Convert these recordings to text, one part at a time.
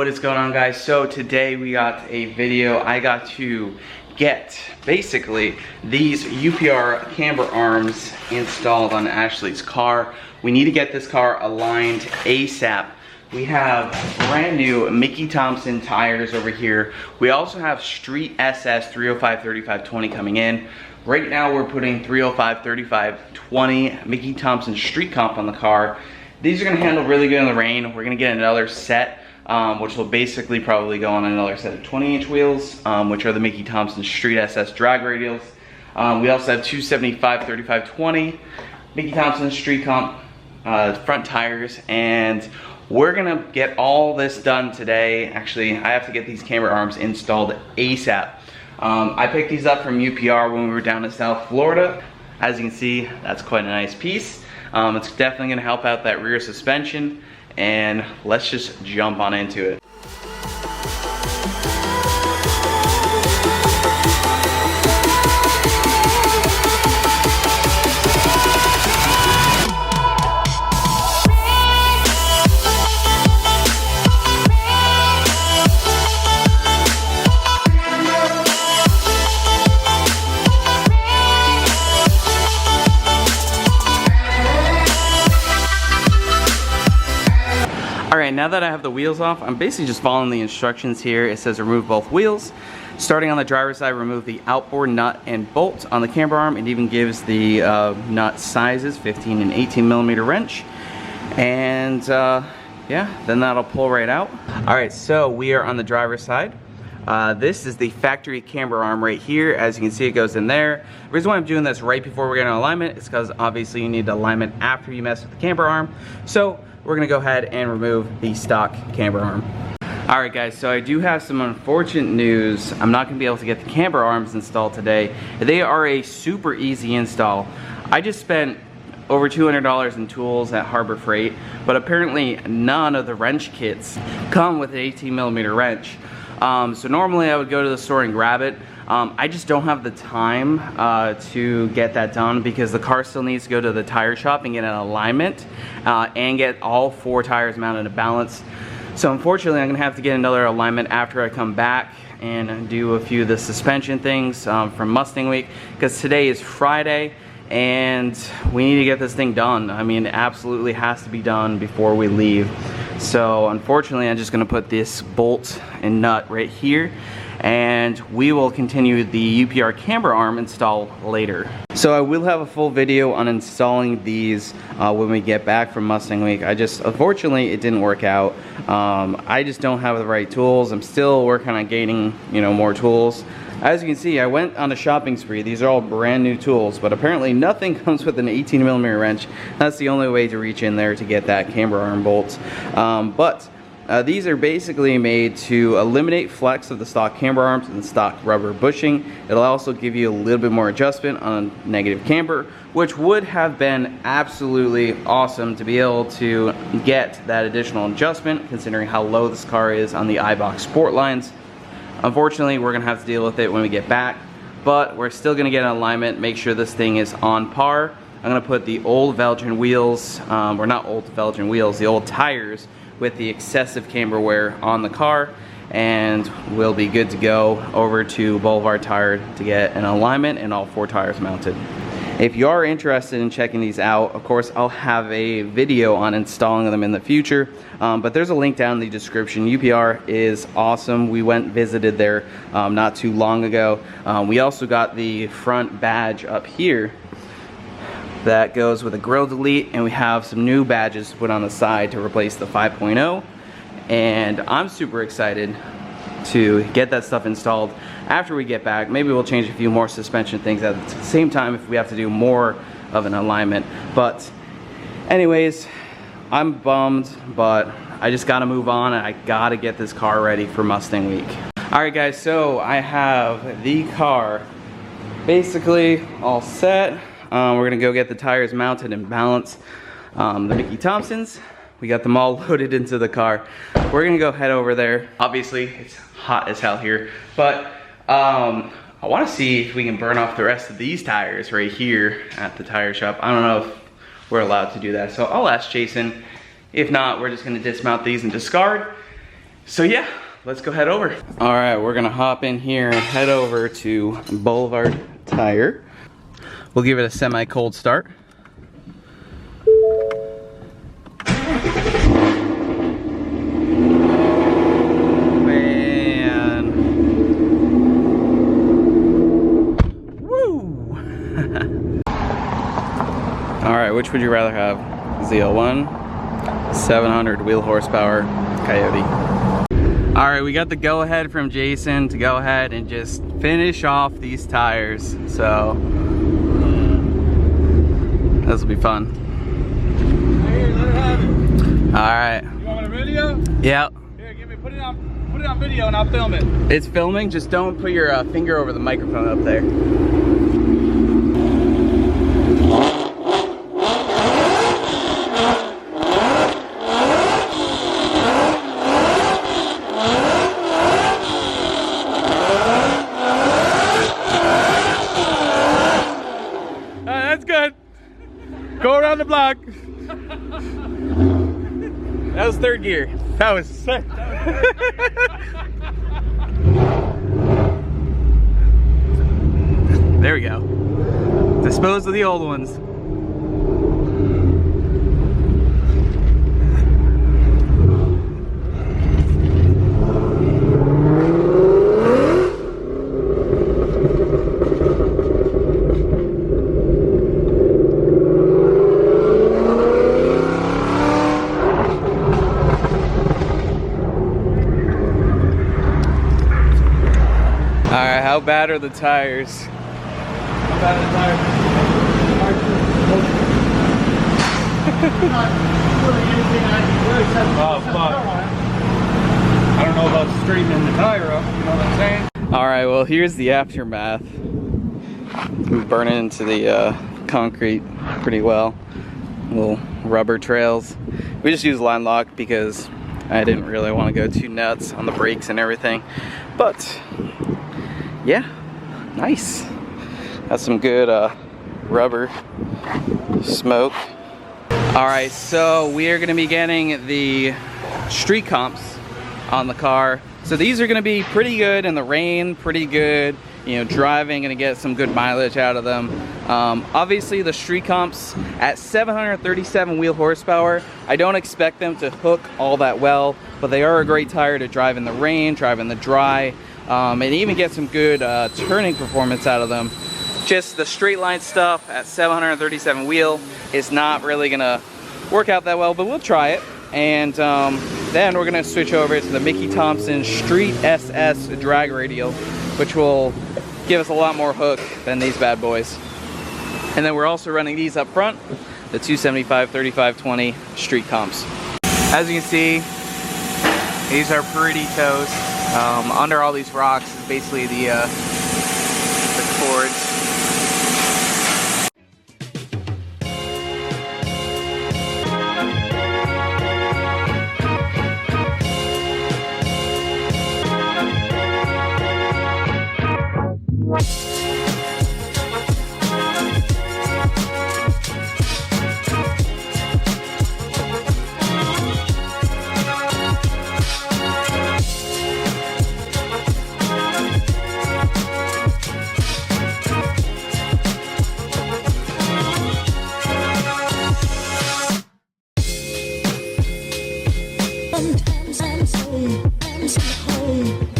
What is going on, guys? So today we got a video. I got to get basically these UPR camber arms installed on Ashley's car. We need to get this car aligned ASAP. We have brand new Mickey Thompson tires over here. We also have Street SS 305 3520 coming in. Right now we're putting 305 3520 Mickey Thompson Street Comp on the car. These are gonna handle really good in the rain. We're gonna get another set, which will basically probably go on another set of 20-inch wheels, which are the Mickey Thompson Street SS drag radials. We also have 275 3520 Mickey Thompson Street Comp front tires, and we're gonna get all this done today. Actually, I have to get these camber arms installed ASAP. I picked these up from UPR when we were down in South Florida. As you can see, that's quite a nice piece. It's definitely gonna help out that rear suspension, and let's just jump on into it. Alright, now that I have the wheels off, I'm basically just following the instructions here. It says remove both wheels. Starting on the driver's side, remove the outboard nut and bolt on the camber arm. It even gives the nut sizes, 15 and 18 millimeter wrench. And yeah, then that'll pull right out. Alright, so we are on the driver's side. This is the factory camber arm right here. As you can see, it goes in there. The reason why I'm doing this right before we're getting alignment is because obviously you need alignment after you mess with the camber arm. So we're gonna go ahead and remove the stock camber arm. Alright guys, so I do have some unfortunate news. I'm not gonna be able to get the camber arms installed today. They are a super easy install. I just spent over $200 in tools at Harbor Freight, but apparently none of the wrench kits come with an 18 millimeter wrench. So normally I would go to the store and grab it. I just don't have the time to get that done because the car still needs to go to the tire shop and get an alignment and get all 4 tires mounted to balance. So unfortunately I'm gonna have to get another alignment after I come back and do a few of the suspension things from Mustang Week, because today is Friday and we need to get this thing done. I mean, it absolutely has to be done before we leave. So unfortunately I'm just gonna put this bolt and nut right here, and we will continue the UPR camber arm install later. So I will have a full video on installing these when we get back from Mustang Week. Unfortunately it didn't work out. I just don't have the right tools. I'm still working on gaining, more tools. As you can see, I went on a shopping spree. These are all brand new tools, but apparently nothing comes with an 18 millimeter wrench. That's the only way to reach in there to get that camber arm bolt. These are basically made to eliminate flex of the stock camber arms and the stock rubber bushing. It'll also give you a little bit more adjustment on negative camber, which would have been absolutely awesome to be able to get that additional adjustment considering how low this car is on the iBox Sport lines. Unfortunately, we're gonna have to deal with it when we get back, but we're still gonna get an alignment, make sure this thing is on par. I'm gonna put the old Belgian wheels, or not old Belgian wheels, the old tires with the excessive camber wear on the car, and we'll be good to go over to Boulevard Tire to get an alignment and all 4 tires mounted. If you are interested in checking these out, of course, I'll have a video on installing them in the future, but there's a link down in the description. UPR is awesome. We went and visited there not too long ago. We also got the front badge up here that goes with a grill delete, and we have some new badges to put on the side to replace the 5.0, and I'm super excited to get that stuff installed after we get back. Maybe we'll change a few more suspension things at the same time if we have to do more of an alignment. But anyways, I'm bummed, but I just gotta move on, and I gotta get this car ready for Mustang Week. Alright guys, so I have the car basically all set. We're gonna go get the tires mounted and balanced. The Mickey Thompsons, we got them all loaded into the car. We're gonna go head over there. Obviously, it's hot as hell here, but I wanna see if we can burn off the rest of these tires right here at the tire shop. I don't know if we're allowed to do that, so I'll ask Jason. If not, we're just gonna dismount these and discard. So yeah, let's go head over. All right, we're gonna hop in here and head over to Boulevard Tire. We'll give it a semi-cold start. Alright, which would you rather have? ZL1, 700 wheel horsepower, Coyote. Alright, we got the go-ahead from Jason to go ahead and just finish off these tires. So, this will be fun. Here, let her have it. Alright. You want a video? Yep. Here, put it on video and I'll film it. It's filming, just don't put your finger over the microphone up there. Go around the block. That was third gear. That was sick. There we go. Dispose of the old ones. Alright, how bad are the tires? How bad are the tires? Oh, fuck. I don't know about straightening the tire up, you know what I'm saying? Alright, well here's the aftermath. We burn it into the concrete pretty well. Little rubber trails. We just use line lock because I didn't really want to go too nuts on the brakes and everything. But yeah, nice. Got some good rubber smoke. Alright, so we are going to be getting the street comps on the car. So these are going to be pretty good in the rain, pretty good, you know, driving, going to get some good mileage out of them. Obviously the street comps at 737 wheel horsepower, I don't expect them to hook all that well, but they are a great tire to drive in the rain, drive in the dry, and even get some good turning performance out of them. Just the straight line stuff at 737 wheel is not really gonna work out that well, but we'll try it. And then we're gonna switch over to the Mickey Thompson Street SS drag radial, which will give us a lot more hook than these bad boys. And then we're also running these up front, the 275 3520 street comps. As you can see, these are pretty toast. Under all these rocks is basically the cords. Sometimes I'm so home.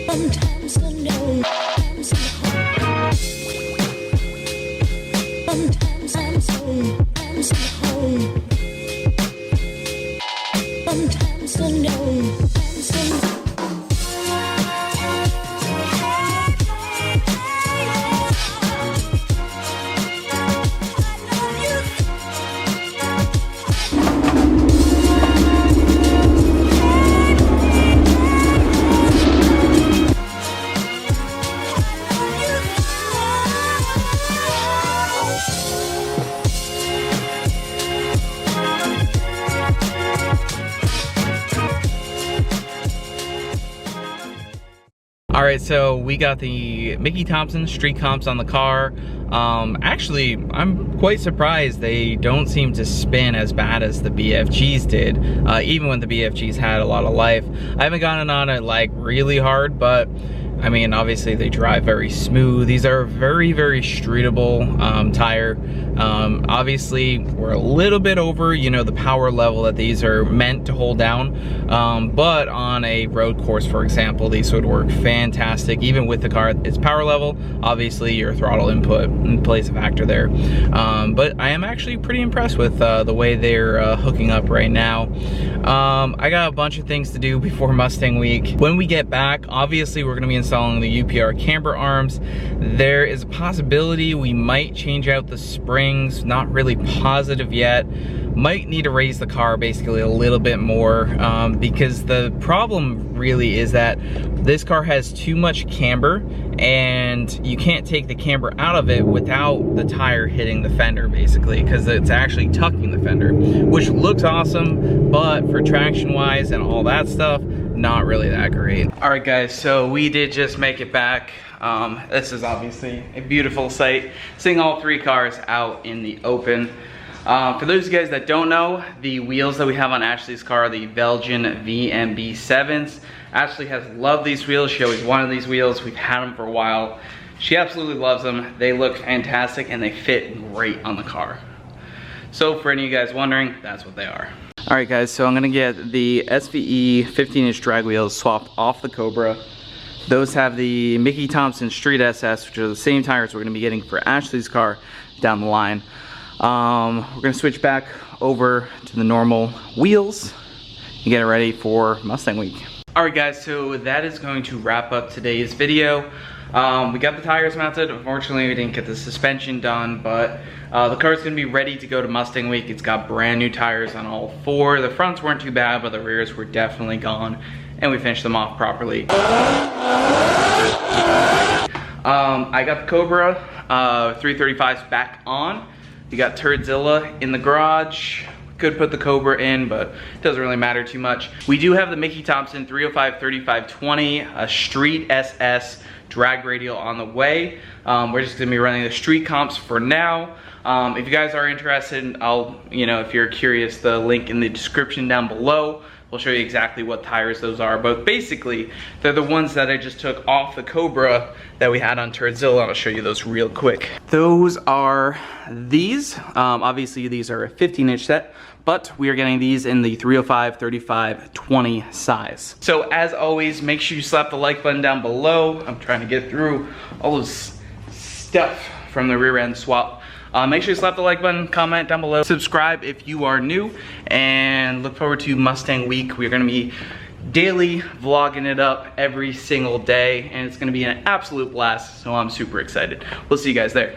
Sometimes I know I'm so home. Sometimes I'm so home. Sometimes I know I'm so All right, so we got the Mickey Thompson street comps on the car. Actually, I'm quite surprised they don't seem to spin as bad as the BFGs did, even when the BFGs had a lot of life. I haven't gotten on it like really hard, but I mean, obviously they drive very smooth. These are very, very streetable tire. Obviously, we're a little bit over, you know, the power level that these are meant to hold down. But on a road course, for example, these would work fantastic, even with the car at its power level. Obviously, your throttle input plays a factor there. But I am actually pretty impressed with the way they're hooking up right now. I got a bunch of things to do before Mustang Week. When we get back, obviously, we're gonna be installing the UPR camber arms. There is a possibility we might change out the springs, not really positive yet. Might need to raise the car basically a little bit more because the problem really is that this car has too much camber and you can't take the camber out of it without the tire hitting the fender basically, because it's actually tucking the fender, which looks awesome, but for traction wise and all that stuff, not really that great. All right guys, so we did just make it back. This is obviously a beautiful sight, seeing all three cars out in the open. For those of you guys that don't know, the wheels that we have on Ashley's car are the Belgian VMB7s. Ashley has loved these wheels. She always wanted these wheels. We've had them for a while. She absolutely loves them. They look fantastic and they fit great on the car. So for any of you guys wondering, that's what they are. All right guys, so I'm gonna get the SVE 15-inch drag wheels swapped off the Cobra. Those have the Mickey Thompson Street SS, which are the same tires we're gonna be getting for Ashley's car down the line. We're gonna switch back over to the normal wheels and get it ready for Mustang Week. All right guys, so that is going to wrap up today's video. We got the tires mounted. Unfortunately, we didn't get the suspension done, but the car's gonna be ready to go to Mustang Week. It's got brand new tires on all four. The fronts weren't too bad, but the rears were definitely gone, and we finished them off properly. I got the Cobra 335s back on. You got Turdzilla in the garage. Could put the Cobra in, but it doesn't really matter too much. We do have the Mickey Thompson 305/3520, a Street SS drag radial on the way. We're just gonna be running the street comps for now. If you guys are interested, if you're curious, the link in the description down below will show you exactly what tires those are. But basically, they're the ones that I just took off the Cobra that we had on Turdzilla. I'll show you those real quick. Those are these. Obviously, these are a 15-inch set, but we are getting these in the 305/3520 size. So as always, make sure you slap the like button down below. I'm trying to get through all this stuff from the rear end swap. Make sure you slap the like button, comment down below, subscribe if you are new, and look forward to Mustang Week. We're gonna be daily vlogging it up every single day, and it's gonna be an absolute blast, so I'm super excited. We'll see you guys there.